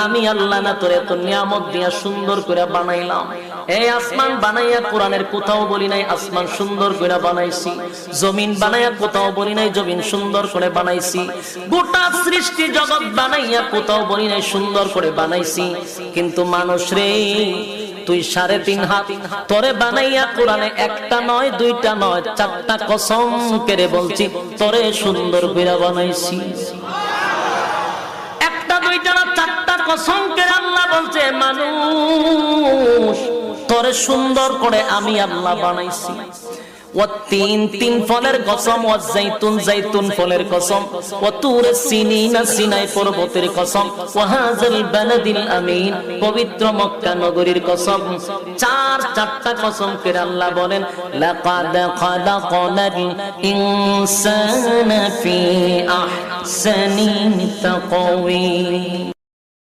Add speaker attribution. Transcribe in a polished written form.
Speaker 1: আমি আল্লাহ না তোরে এত নিয়ামত দিয়া সুন্দর করে বানাইলাম। এই আসমান বানাইয়া কোরআনের কোথাও বলি নাই আসমান সুন্দর করে বানাইছি, জমিন বানাইয়া কোথাও বলি নাই জমিন সুন্দর করে বানাইছি, গোটা সৃষ্টি জগৎ বানাইয়া কোথাও বলি নাই সুন্দর করে বানাইছি। কিন্তু মানুষ রে, তুই 3.5 হাত তোরে বানাইয়া কোরআনে একটা নয় দুইটা নয় 4টা কসম করে বলছি তোরে সুন্দর করে বানাইছি। দুইটা না 4টা কসম করে আল্লাহ বলছে মানুষ তোরে সুন্দর করে আমি আল্লাহ বানাইছি। তিন ফলের কসম, জাইতুন ফলের কসম, সিনাই পর্বতের কসম, ওয়াহাজাল বালাদিল আমিন পবিত্র মক্কা নগরীর কসম। 4টা কসম করে আল্লাহ বলেন লাকাদ খালাকনাল ইনসানা ফি আহসানি তাকওয়িম।